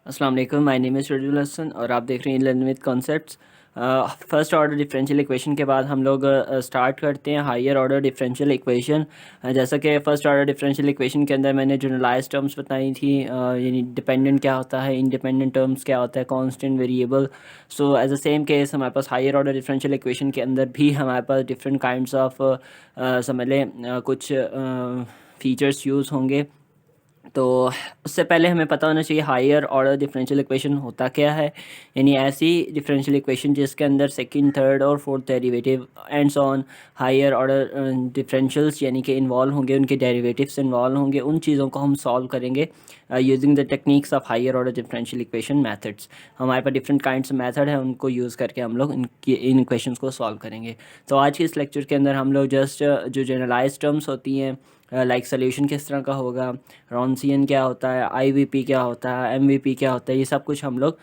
अस्सलाम वालेकुम, my name is Rajul Hasan और आप देख रहे हैं learn with concepts. First order differential equation के बाद हम लोग स्टार्ट करते हैं हायर ऑर्डर डिफरेंशियल इक्वेशन। जैसा कि फर्स्ट ऑर्डर डिफरेंशियल इक्वेशन के अंदर मैंने जनरलाइज टर्म्स बताई थी, यानी डिपेंडेंट क्या होता है, इंडिपेंडेंट टर्म्स क्या होता है, constant variable. So as a same case हमारे पास हायर ऑर्डर डिफरेंशियल इक्वेशन के अंदर भी हमारे पास डिफरेंट काइंड्स ऑफ समझ लें कुछ फीचर्स यूज़ होंगे। तो उससे पहले हमें पता होना चाहिए हायर ऑर्डर डिफरेंशियल इक्वेशन होता क्या है। यानी ऐसी डिफरेंशियल इक्वेशन जिसके अंदर सेकंड, थर्ड और fourth derivative ends on higher order differentials यानी कि इन्वॉल्व होंगे, उनके डेरिवेटिव्स इन्वॉल्व होंगे। उन चीज़ों को हम सॉल्व करेंगे using the techniques of higher order differential equation methods. हमारे पास डिफरेंट काइंड्स मेथड है, उनको यूज़ करके हम लोग इन इक्वेशंस को सॉल्व करेंगे। तो आज के इस लेक्चर के अंदर हम लोग जस्ट जो जनरलाइज टर्म्स होती हैं, लाइक सोल्यूशन किस तरह का होगा, रॉन्सियन क्या होता है, आईवीपी क्या होता है, एमवीपी क्या होता है, ये सब कुछ हम लोग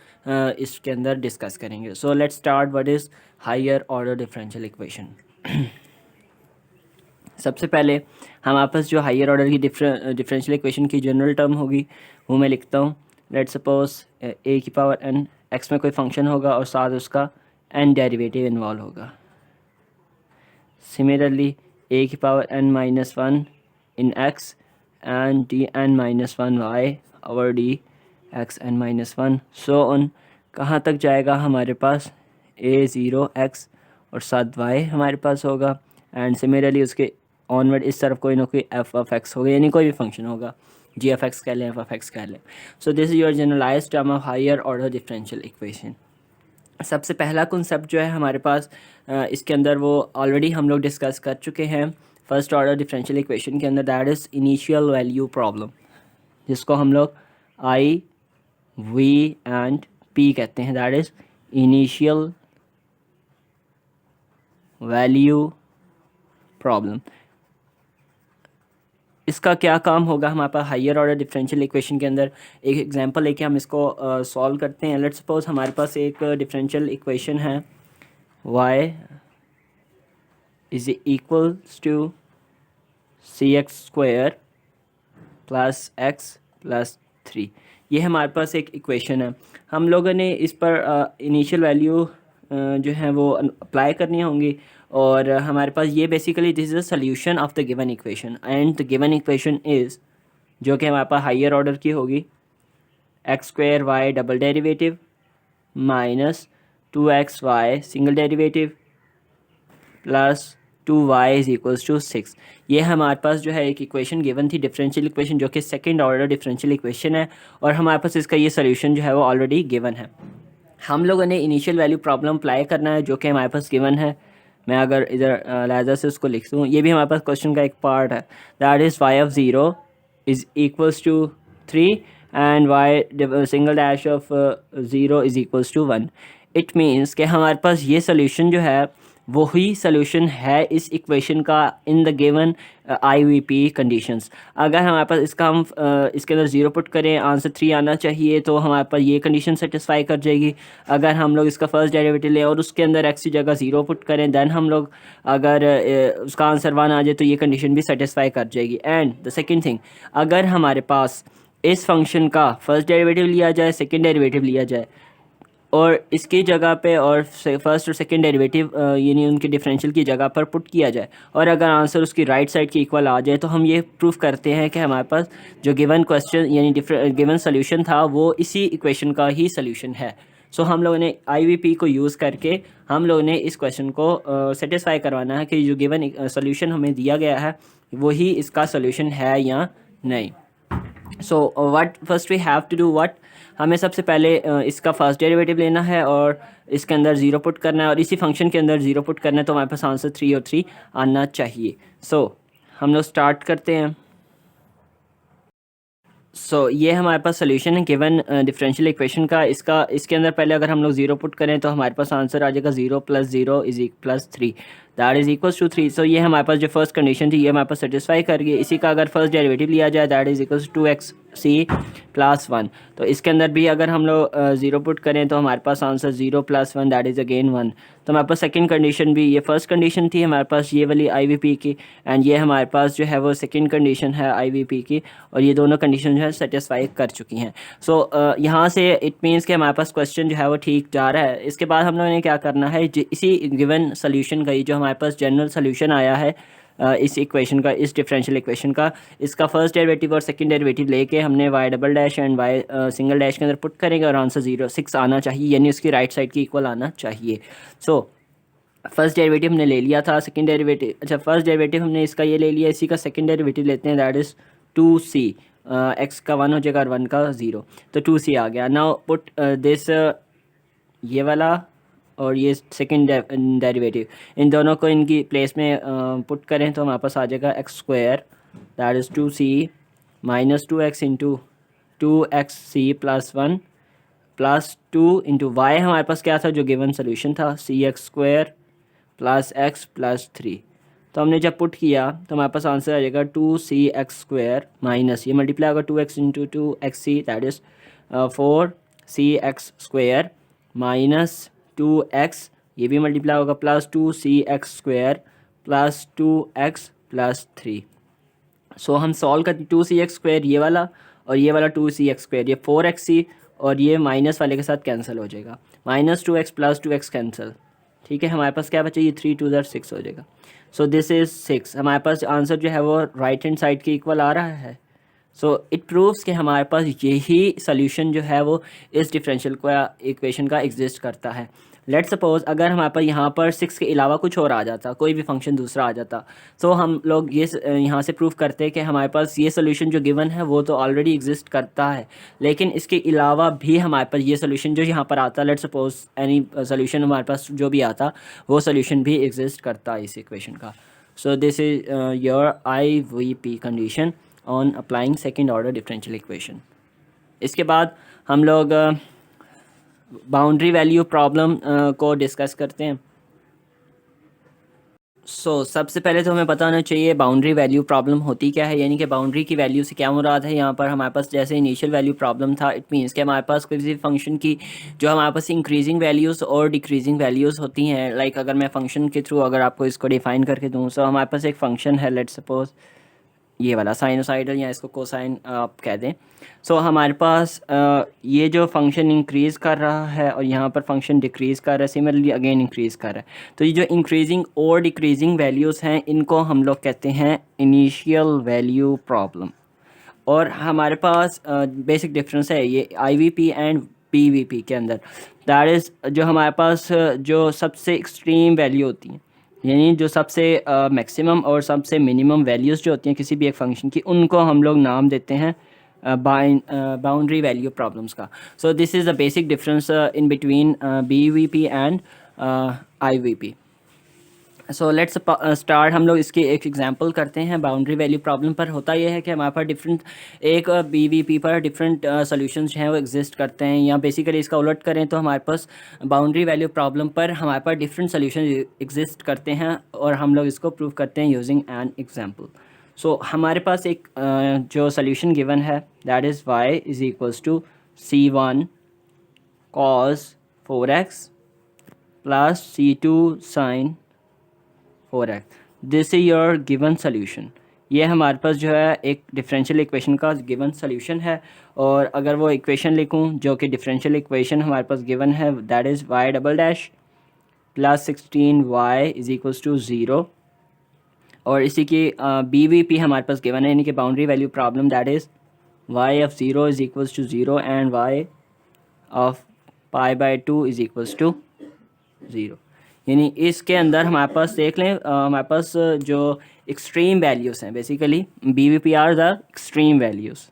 इसके अंदर डिस्कस करेंगे। So let's start what is higher order differential equation. सबसे पहले हमारे पास जो हायर ऑर्डर की डिफरेंशियल इक्वेशन की जनरल टर्म होगी वो मैं लिखता हूँ। लेट्स सपोज ए की पावर एन, एक्स में कोई फंक्शन होगा और साथ उसका एन डेरिवेटिव इन्वॉल्व होगा। सिमिलरली ए की power n minus one in x and dn minus 1y over dx n minus 1 so on। कहाँ तक जाएगा हमारे पास a0x और साथ y हमारे पास होगा, एंड सिमिलरली उसके ऑनवर्ड इस तरफ कोई ना कोई f ऑफ x होगा, यानी कोई भी फंक्शन होगा, g ऑफ x कह लें, f ऑफ x कह लें। So this is your generalised term of higher order differential equation. सबसे पहला कॉन्सेप्ट जो है हमारे पास इसके अंदर वो ऑलरेडी हम लोग डिस्कस कर चुके हैं फर्स्ट ऑर्डर डिफरेंशियल इक्वेशन के अंदर, that is initial value problem, जिसको हम लोग आई वी एंड पी कहते हैं। That is initial value problem. इसका क्या काम होगा हमारे पास हायर ऑर्डर डिफरेंशियल इक्वेशन के अंदर। एक एग्जांपल लेके हम इसको सॉल्व करते हैं। लेट्स सपोज हमारे पास एक डिफरेंशियल इक्वेशन है y is equals to C x square plus x plus three. ये हमारे पास एक इक्वेशन है। हम लोगों ने इस पर इनिशियल वैल्यू जो है वो अप्लाई करनी होंगी, और हमारे पास ये basically this is a solution of the given equation, and the given equation is जो कि हमारे पास हायर ऑर्डर की होगी x square y double derivative minus 2xy single derivative plus 2y is equals to 6। ये हमारे पास जो है एक इक्वेशन गिवन थी, डिफरेंशियल इक्वेशन, जो कि सेकंड ऑर्डर डिफरेंशियल इक्वेशन है, और हमारे पास इसका ये सोल्यूशन जो है वो ऑलरेडी गिवन है। हम लोगों ने इनिशियल वैल्यू प्रॉब्लम अप्लाई करना है जो कि हमारे पास गिवन है। मैं अगर इधर लहजा से उसको लिख दूँ, ये भी हमारे पास क्वेश्चन का एक पार्ट है। That is y of zero is equals to 3 and y single dash of zero is equals to 1। It means कि हमारे पास ये सोल्यूशन जो है वही सोल्यूशन है इस इक्वेशन का in the given I V P conditions. अगर हमारे पास इसका हम इसके अंदर ज़ीरो पुट करें, आंसर 3 आना चाहिए, तो हमारे पास ये कंडीशन सेटिस्फाई कर जाएगी। अगर हम लोग इसका फर्स्ट डेरिवेटिव लें और उसके अंदर एक्स की जगह ज़ीरो पुट करें, दैन हम लोग अगर उसका आंसर 1 आ जाए तो ये कंडीशन भी सेटिस्फाई कर जाएगी। एंड द सेकेंड थिंग, अगर हमारे पास इस फंक्शन का फर्स्ट डेरिवेटिव लिया जाए, सेकेंड डेरिवेटिव लिया जाए, और इसकी जगह पे और फर्स्ट और सेकंड डेरिवेटिव यानी उनके डिफरेंशियल की जगह पर पुट किया जाए, और अगर आंसर उसकी राइट साइड की इक्वल आ जाए, तो हम ये प्रूफ करते हैं कि हमारे पास जो गिवन क्वेश्चन यानी गिवन सोल्यूशन था वो इसी इक्वेशन का ही सोल्यूशन है। सो हम लोगों ने आईवीपी को यूज़ करके हम लोगों ने इस क्वेश्चन को सेटिस्फाई करवाना है कि जो गिवन सोल्यूशन हमें दिया गया है वही इसका सोल्यूशन है या नहीं। So what first we have to what, हमें सबसे पहले इसका फर्स्ट डेरिवेटिव लेना है और इसके अंदर ज़ीरो पुट करना है, और इसी फंक्शन के अंदर ज़ीरो पुट करना है, तो हमारे पास आंसर 3 और 3 आना चाहिए। सो हम लोग स्टार्ट करते हैं। ये हमारे पास सोल्यूशन है गिवन डिफरेंशियल इक्वेशन का। इसके अंदर पहले अगर हम लोग ज़ीरो पुट करें तो हमारे पास आंसर आ जाएगा 0 + 0 = +3। That is equals to 3। So ये हमारे पास जो फर्स्ट कंडीशन थी ये हमारे पास सेटिस्फाई कर गई। इसी का अगर फर्स्ट डेरिवेटिव लिया जाए that is equals to x c plus 1, तो इसके अंदर भी अगर हम लोग 0 पुट करें तो हमारे पास आंसर 0 + 1 दैट इज़ अगेन 1। तो हमारे पास सेकंड कंडीशन भी, ये फर्स्ट कंडीशन थी हमारे पास ये वाली IVP की, एंड ये हमारे पास जो है वो सेकंड कंडीशन है IVP की, और ये दोनों कंडीशन जो है सेटिस्फाई कर चुकी हैं। सो यहाँ से इट मीन्स कि हमारे पास क्वेश्चन जो है वो ठीक जा रहा है। इसके बाद हम लोगों ने क्या करना है, इसी गिवन सोल्यूशन का ही जो हमारे पास जनरल सोल्यूशन आया है इस इक्वेशन का, इस डिफरेंशियल इक्वेशन का, इसका फर्स्ट डेरिवेटिव और सेकंड डेरिवेटिव लेके हमने y double dash and y single dash के अंदर पुट करेंगे और आंसर 0 6 आना चाहिए, यानी उसकी राइट साइड की इक्वल आना चाहिए। सो फर्स्ट डेरिवेटिव हमने ले लिया था, सेकंड डेरिवेटिव, अच्छा फर्स्ट डेरिवेटिव हमने इसका ये ले लिया, इसी का सेकंड डेरिवेटिव लेते हैं दैट इज़ 2c, x का 1 हो जाएगा और 1 का 0, तो 2c आ गया। नाउ पुट दिस, ये वाला और ये सेकंड डेरिवेटिव, इन दोनों को इनकी प्लेस में पुट करें तो हमारे पास आ जाएगा x² that is 2c minus 2x into 2xc plus 1 plus 2 into y हमारे पास क्या था जो गिवन सोल्यूशन था, cx² प्लस x प्लस 3। तो हमने जब पुट किया तो हमारे पास आंसर आ जाएगा 2cx² माइनस ये मल्टीप्लाई होगा 2x into 2xc that is 4cx² minus 2x, ये भी मल्टीप्लाई होगा, plus 2cx² plus 2x plus 3। सो हम सॉल्व करते 2cx² ये वाला और ये वाला 2cx², ये 4xc और ये माइनस वाले के साथ कैंसिल हो जाएगा, minus 2x plus 2x cancel, ठीक है। हमारे पास क्या बचा, ये 3 2 6 हो जाएगा। सो दिस इज़ 6। हमारे पास आंसर जो है वो राइट हैंड साइड के इक्वल आ रहा है। सो इट प्रूव्स कि हमारे पास यही सोल्यूशन जो है वो इस डिफरेंशियल इक्वेशन का एग्जिस्ट करता है। लेट्स सपोज अगर हमारे पास यहाँ पर 6 के अलावा कुछ और आ जाता, कोई भी फंक्शन दूसरा आ जाता, तो हम लोग ये यहाँ से प्रूव करते हैं कि हमारे पास ये सोल्यूशन जो गिवन है वो तो ऑलरेडी एग्जिस्ट करता है, लेकिन इसके अलावा भी हमारे पास ये सोल्यूशन जो यहाँ पर आता, लेट्स सपोज एनी सोल्यूशन हमारे पास जो भी आता वो सोल्यूशन भी एग्जिस्ट करता है इस इक्वेशन का। सो this is your IVP condition on applying second order differential equation. इसके बाद हम लोग बाउंड्री वैल्यू प्रॉब्लम को डिस्कस करते हैं। सबसे पहले तो हमें पता होना चाहिए बाउंड्री वैल्यू प्रॉब्लम होती क्या है, यानी कि बाउंड्री की वैल्यू से क्या मुराद है। यहाँ पर हमारे पास जैसे इनिशियल वैल्यू प्रॉब्लम था, इट मीन्स कि हमारे पास किसी फंक्शन की जो हमारे पास इंक्रीजिंग वैल्यूज़ और डिक्रीजिंग वैल्यूज़ होती हैं। लाइक अगर मैं फंक्शन के थ्रू अगर आपको इसको डिफ़ाइन करके दूँ, सो हमारे पास एक फ़ंक्शन है, लेट्स सपोज ये वाला साइनोसाइडल या इसको कोसाइन आप कह दें। सो हमारे पास ये जो फंक्शन इंक्रीज़ कर रहा है और यहाँ पर फंक्शन डिक्रीज़ कर रहा है, सिमिलरली अगेन इंक्रीज़ कर रहा है। तो ये जो इंक्रीजिंग और डिक्रीजिंग वैल्यूज़ हैं इनको हम लोग कहते हैं इनिशियल वैल्यू प्रॉब्लम। और हमारे पास बेसिक डिफरेंस है ये IVP एंड PVP के अंदर, दैट इज़ जो हमारे पास जो सबसे एक्सट्रीम वैल्यू होती हैं, यानी जो सबसे मैक्सिमम और सबसे मिनिमम वैल्यूज़ जो होती हैं किसी भी एक फंक्शन की, उनको हम लोग नाम देते हैं बाउंड्री वैल्यू प्रॉब्लम्स का। सो this is the basic difference in between BVP and IVP। So let's start, हम लोग इसकी एक एग्जांपल करते हैं बाउंड्री वैल्यू प्रॉब्लम पर। होता यह है कि हमारे पास डिफरेंट एक BVP पर डिफरेंट सॉल्यूशंस जो हैं वो एग्जिस्ट करते हैं, या बेसिकली इसका उलट करें तो हमारे पास बाउंड्री वैल्यू प्रॉब्लम पर हमारे पास डिफरेंट सॉल्यूशन एग्जिस्ट करते हैं और हम लोग इसको प्रूव करते हैं यूजिंग एन एग्जांपल। सो हमारे पास एक जो सोल्यूशन गिवन है that is y is equals to C1 cos 4x plus C2 sin 4x, this is your given solution. ये हमारे पास जो है एक डिफरेंशियल इक्वेशन का गिवन सोल्यूशन है। और अगर वो इक्वेशन लिखूं जो कि डिफरेंशियल इक्वेशन हमारे पास गिवन है that is y double dash plus 16y is equals to 0, और इसी की BVP हमारे पास गिवन है, यानी कि boundary value problem that is y of 0 is equals to 0 and y of π/2 is equals to 0। यानी इसके अंदर हमारे पास देख लें हमारे पास जो एक्सट्रीम वैल्यूज़ हैं, basically BVP are the extreme values.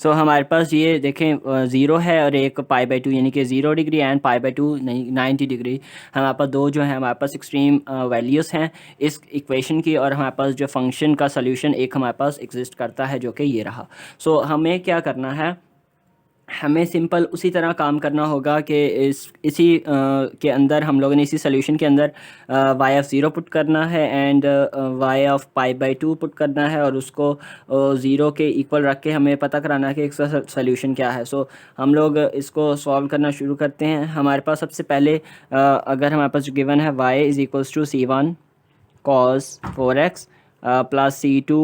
So हमारे पास ये देखें 0 है और एक π/2 यानी कि 0 डिग्री एंड π/2 90 डिग्री। हमारे पास दो जो है हमारे पास एक्सट्रीम वैल्यूज़ हैं इस इक्वेशन की, और हमारे पास जो फंक्शन का सोल्यूशन एक हमारे पास एग्जिस्ट करता है जो कि ये रहा। सो हमें क्या करना है, हमें सिंपल उसी तरह काम करना होगा कि इसी के अंदर हम लोगों ने इसी सोल्यूशन के अंदर वाई ऑफ ज़ीरो पुट करना है and y of pi by two put करना है और उसको ज़ीरो के इक्वल रख के हमें पता कराना है कि इसका सोल्यूशन क्या है। सो हम लोग इसको सॉल्व करना शुरू करते हैं। हमारे पास सबसे पहले अगर हमारे पास जो गिवन है y is equals to c1 cos 4x plus c2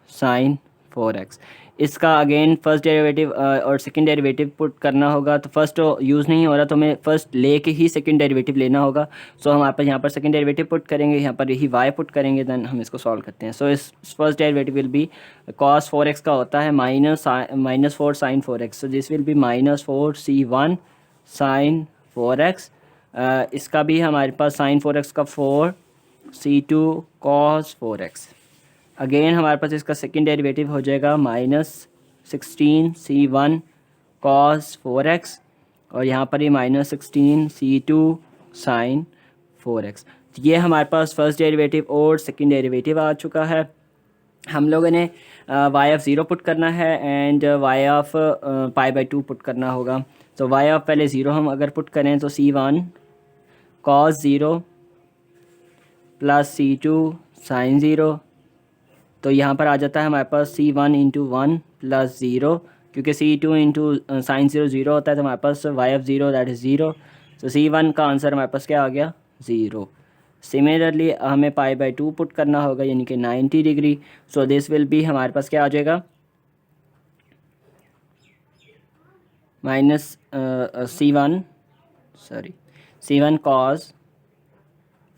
sin 4x, इसका अगेन फर्स्ट डेरिवेटिव और सेकंड डेरिवेटिव पुट करना होगा। तो फर्स्ट यूज़ नहीं हो रहा तो हमें फ़र्स्ट लेके ही सेकंड डेरिवेटिव लेना होगा। सो हमारे पास यहाँ पर सेकंड डेरिवेटिव पुट करेंगे, यहाँ पर यही y पुट करेंगे, देन हम इसको सॉल्व करते हैं। सो इस first derivative will be cos 4x का होता है minus 4 sin 4x, so this will B minus 4 c1 sin 4x। इसका भी हमारे पास sin 4x का 4 c2 cos 4x। अगेन हमारे पास इसका सेकंड डेरिवेटिव हो जाएगा -16 c1 cos 4x और यहाँ पर ही -16 c2 sin 4x। ये हमारे पास फर्स्ट डेरिवेटिव और सेकंड डेरिवेटिव आ चुका है। हम लोगों ने y ऑफ ज़ीरो पुट करना है and y of pi by two put करना होगा। तो y ऑफ पहले ज़ीरो हम अगर पुट करें तो c1 cos 0 plus c2 sin 0, तो यहाँ पर आ जाता है हमारे पास c1 इंटू 1 प्लस 0, क्योंकि c2 इंटू साइन 0 0 होता है तो हमारे पास y ऑफ 0 दैट इज़ 0। तो c1 का आंसर हमारे पास क्या आ गया 0। सिमिलरली हमें पाई बाई टू पुट करना होगा यानी कि 90 डिग्री। सो दिस विल बी हमारे पास क्या आ जाएगा minus c1 cos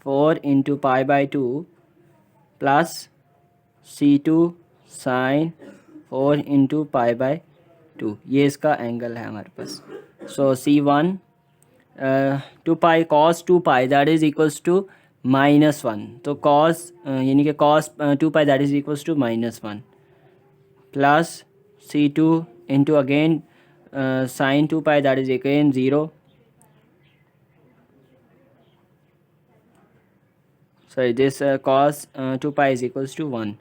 4 into pi by two plus c2 sin 4 into pi by two, ये इसका एंगल है हमारे पास। So c1 2 pi cos 2 pi that is equals to -1, तो cos यानी कि cos 2 pi that is equals to -1 plus c2 into again sin 2 pi that is again 0, sorry this cos 2 pi is equals to 1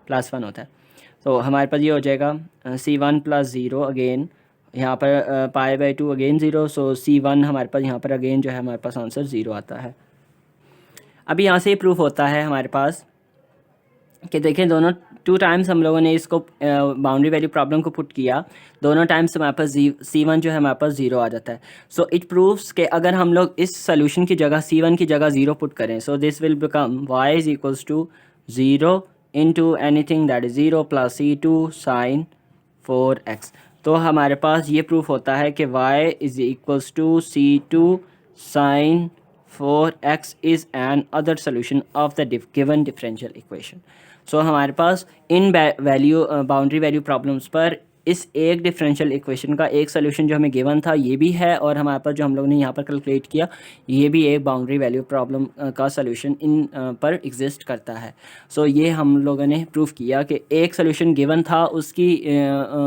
+1 होता है। तो हमारे पास ये हो जाएगा c1 प्लस 0 अगेन यहाँ पर पाई by to again 0, so c1 हमारे पास यहाँ पर अगेन जो है हमारे पास आंसर 0 आता है। अभी यहाँ से ही प्रूफ होता है हमारे पास कि देखें दोनों 2 टाइम्स हम लोगों ने इसको बाउंड्री वैल्यू प्रॉब्लम को पुट किया, दोनों टाइम्स हमारे पास c1 जो है हमारे पास 0 आ जाता है। सो इट प्रूव्स कि अगर हम लोग इस सोल्यूशन की जगह c1 की जगह 0 पुट करें, so this will become y is equals to 0 into anything that is 0 plus c2 sin 4x। तो हमारे पास ये प्रूफ होता है कि y is equals to c2 sin 4x is another solution of the given differential equation. So हमारे पास इन वैल्यू बाउंड्री वैल्यू प्रॉब्लम्स पर इस एक डिफरेंशियल इक्वेशन का एक सोल्यूशन जो हमें गिवन था ये भी है, और हमारे पास जो हम लोग ने यहाँ पर कैलकुलेट किया ये भी एक बाउंड्री वैल्यू प्रॉब्लम का सोल्यूशन इन पर एग्जिस्ट करता है। सो ये हम लोगों ने प्रूफ किया कि एक सोल्यूशन गिवन था, उसकी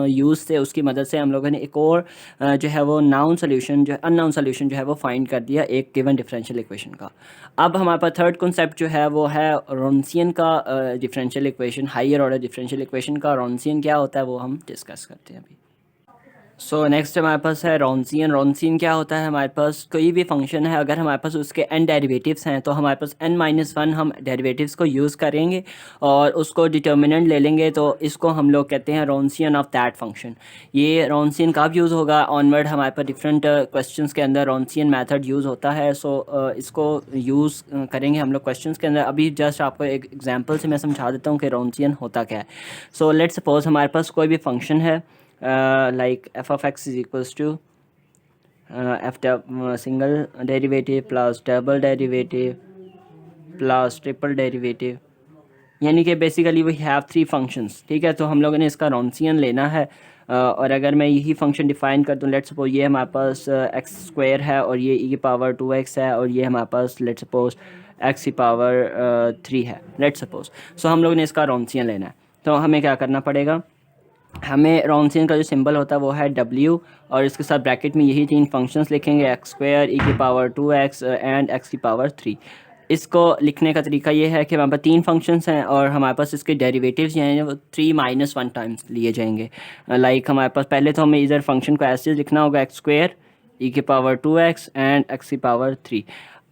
यूज़ से उसकी मदद से हम लोगों ने एक और जो है वो नाउन सोल्यूशन जो है अननाउन सोल्यूशन जो है वो फाइंड कर दिया एक गिवन डिफरेंशियल इक्वेशन का। अब हमारे पास थर्ड कॉन्सेप्ट जो है वो है रॉन्सियन का differential equation, higher order differential equation का रॉन्सियन क्या होता है वो हम डिस्कस करते हैं अभी। सो नेक्स्ट हमारे पास है रॉन्सियन। रॉन्सियन क्या होता है, हमारे पास कोई भी फंक्शन है अगर हमारे पास उसके n डेरिवेटिव्स हैं तो हमारे पास n-1 हम डेरिवेटिव्स को यूज़ करेंगे और उसको डिटर्मिनेंट ले लेंगे, तो इसको हम लोग कहते हैं रॉन्सियन ऑफ दैट फंक्शन। ये रॉन्सियन कब यूज़ होगा, ऑनवर्ड हमारे पास डिफरेंट क्वेश्चंस के अंदर रॉन्सियन मेथड यूज़ होता है। सो इसको यूज़ करेंगे हम लोग क्वेश्चंस के अंदर। अभी जस्ट आपको एक एग्जाम्पल से मैं समझा देता हूँ कि रॉन्सियन होता क्या है। सो लेट्स सपोज हमारे पास कोई भी फंक्शन है like f of x is equals to single derivative plus double derivative plus triple derivative, यानी कि बेसिकली वी हैव 3 फंक्शंस। ठीक है, तो हम लोगों ने इसका रॉन्सियन लेना है और अगर मैं यही फंक्शन डिफाइन कर दूँ, लेट्स सपोज ये हमारे पास एक्स स्क्वायर है और ये e की पावर 2x है और ये हमारे पास लेट्स सपोज x की पावर 3 है लेट्स सपोज। सो हम लोगों ने इसका रॉन्सियन लेना है, तो हमें क्या करना पड़ेगा, हमें रॉन्सियन का जो सिंबल होता है वो है w और इसके साथ ब्रैकेट में यही 3 फंक्शंस लिखेंगे, एक्स स्क्वायर, e की पावर 2x एंड x की पावर 3। इसको लिखने का तरीका ये है कि हमारे पास 3 फंक्शंस हैं और हमारे पास इसके डेरिवेटिव्स जो हैं वो 3 माइनस 1 टाइम्स लिए जाएंगे। लाइक हमारे पास पहले तो हमें इधर फंक्शन को ऐसे लिखना होगा एक्स स्क्वायर ई की पावर 2x एंड एक्स की पावर 3।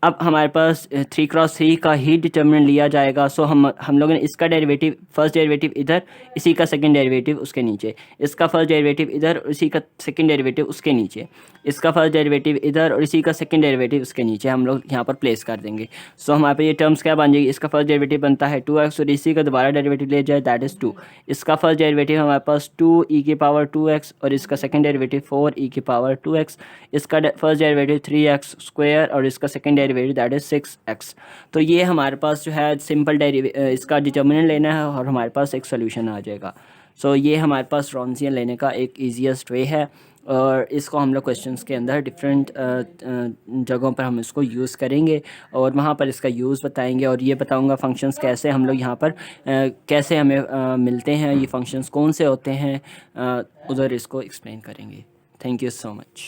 अब हमारे पास 3x3 का ही डिटर्मिनेंट लिया जाएगा। सो हम लोगों ने इसका डेरिवेटिव फर्स्ट डेरिवेटिव इधर, इसी का सेकंड डेरिवेटिव उसके नीचे, इसका फर्स्ट डेरिवेटिव इधर और इसी का सेकंड डेरिवेटिव उसके नीचे, इसका फर्स्ट डेरिवेटिव इधर और इसी का सेकंड डेरिवेटिव उसके नीचे हम लोग यहाँ पर प्लेस कर देंगे। सो हमारे पे ये टर्म्स क्या बन जाएगी, इसका फर्स्ट डेरिवेटिव बनता है 2x और इसी का दोबारा डेरिवेटिव ले जाए दैट इज़ 2। इसका फर्स्ट डेरिवेटिव हमारे पास 2 ई की पावर 2x और इसका सेकंड डेरिवेटिव 4 ई की पावर 2x, इसका फर्स्ट डेरिवेटिव 3x स्क्वायर और इसका second derivative that is 6x। तो ये हमारे पास जो है सिंपल इसका डिटर्मिनेंट लेना है और हमारे पास एक सोल्यूशन आ जाएगा। सो ये हमारे पास रॉन्सियन लेने का एक ईजीएस्ट वे है और इसको हम लोग क्वेश्चंस के अंदर डिफरेंट जगहों पर हम इसको यूज़ करेंगे और वहाँ पर इसका यूज़ बताएंगे और ये बताऊंगा फंक्शंस कैसे हम लोग यहाँ पर कैसे हमें मिलते हैं, ये फंक्शंस कौन से होते हैं, उधर इसको एक्सप्लेन करेंगे। Thank you so much.